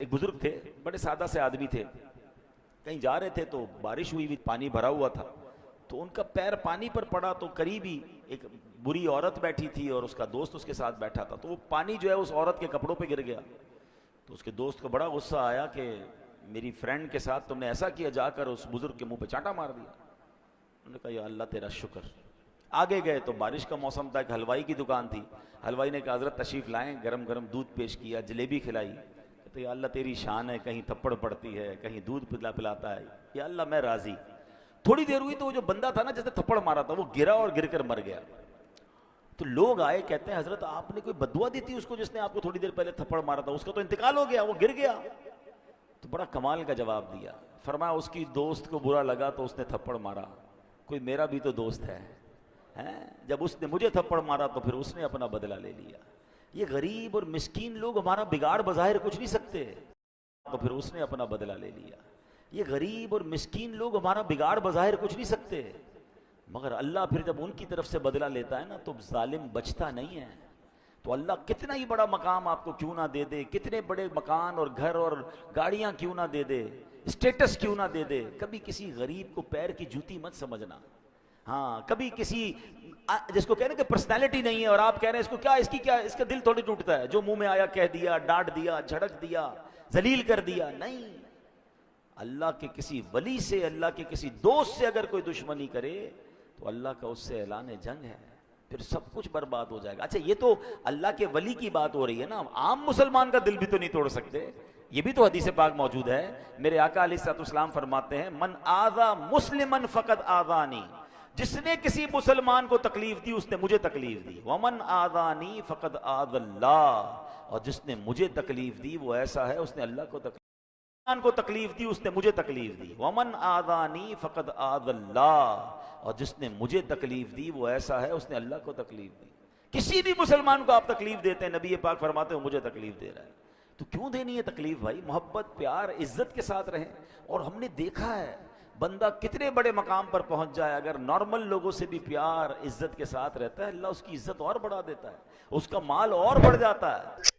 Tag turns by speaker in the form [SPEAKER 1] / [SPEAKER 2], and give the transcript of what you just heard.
[SPEAKER 1] ایک بزرگ تھے، بڑے سادہ سے آدمی تھے، کہیں جا رہے تھے تو بارش ہوئی ہوئی، پانی بھرا ہوا تھا، تو ان کا پیر پانی پر پڑا تو قریب ہی ایک بری عورت بیٹھی تھی اور اس کا دوست اس کے ساتھ بیٹھا تھا، تو وہ پانی جو ہے اس عورت کے کپڑوں پہ گر گیا۔ تو اس کے دوست کو بڑا غصہ آیا کہ میری فرینڈ کے ساتھ تم نے ایسا کیا، جا کر اس بزرگ کے منہ پہ چانٹا مار دیا۔ انہوں نے کہا یا اللہ تیرا شکر۔ آگے گئے تو بارش کا موسم تھا، ایک حلوائی کی دکان تھی، حلوائی نے کہا حضرت تشریف لائیں، گرم گرم دودھ پیش کیا، جلیبی کھلائی۔ تو یا اللہ تیری شان ہے، کہیں تھپڑ پڑتی ہے، کہیں دودھ پلاتا ہے، یا اللہ میں راضی۔ تھوڑی دیر ہوئی تو وہ جو بندہ تھا نا جس نے تھپڑ مارا تھا وہ گرا اور گر کر مر گیا۔ تو لوگ آئے، کہتے ہیں حضرت آپ نے کوئی بددعا دی تھی اس کو جس نے آپ کو تھوڑی دیر پہلے تھپڑ مارا تھا، اس کا تو انتقال ہو گیا، وہ گر گیا۔ تو بڑا کمال کا جواب دیا، فرمایا اس کی دوست کو برا لگا تو اس نے تھپڑ مارا، کوئی میرا بھی تو دوست ہے، جب اس نے مجھے تھپڑ مارا تو پھر اس نے اپنا بدلہ لے لیا۔ یہ غریب اور مسکین لوگ ہمارا بگاڑ بظاہر کچھ نہیں سکتے، تو پھر اس نے اپنا بدلہ لے لیا۔ یہ غریب اور مسکین لوگ ہمارا بگاڑ بظاہر کچھ نہیں سکتے، مگر اللہ پھر جب ان کی طرف سے بدلہ لیتا ہے نا تو ظالم بچتا نہیں ہے۔ تو اللہ کتنا ہی بڑا مقام آپ کو کیوں نہ دے دے، کتنے بڑے مکان اور گھر اور گاڑیاں کیوں نہ دے دے، اسٹیٹس کیوں نہ دے دے، کبھی کسی غریب کو پیر کی جوتی مت سمجھنا۔ ہاں کبھی کسی جس کو کہنے کہ پرسنالٹی نہیں ہے اور آپ کہہ رہے ہیں اس کو کیا، اس کی کیا، اس کا دل تھوڑی ٹوٹتا ہے، جو منہ میں آیا کہہ دیا، ڈانٹ دیا، جھڑک دیا، ذلیل کر دیا، نہیں۔ اللہ کے کسی ولی سے، اللہ کے کسی دوست سے اگر کوئی دشمنی کرے تو اللہ کا اس سے اعلان جنگ ہے، پھر سب کچھ برباد ہو جائے گا۔ اچھا یہ تو اللہ کے ولی کی بات ہو رہی ہے نا، عام مسلمان کا دل بھی تو نہیں توڑ سکتے، یہ بھی تو حدیث پاک موجود ہے۔ میرے آقا علیہ الصلوۃ والسلام فرماتے ہیں من آذا مسلما فقد آذانی، جس نے کسی مسلمان کو تکلیف دی اس نے مجھے تکلیف دی، ومن آذانی فقد آذى اللہ، اور جس نے مجھے تکلیف دی وہ ایسا ہے اس نے اللہ کو تکلیف کو تکلیف دی، اس نے مجھے تکلیف دی، ومن آذانی فقد آذى اللہ، اور جس نے مجھے تکلیف دی وہ ایسا ہے اس نے اللہ کو تکلیف دی۔ کسی بھی مسلمان کو آپ تکلیف دیتے ہیں، نبی پاک فرماتے ہیں مجھے تکلیف دے رہا ہے، تو کیوں دینی ہے تکلیف بھائی؟ محبت پیار عزت کے ساتھ رہیں۔ اور ہم نے دیکھا ہے بندہ کتنے بڑے مقام پر پہنچ جائے، اگر نارمل لوگوں سے بھی پیار عزت کے ساتھ رہتا ہے اللہ اس کی عزت اور بڑھا دیتا ہے، اس کا مال اور بڑھ جاتا ہے۔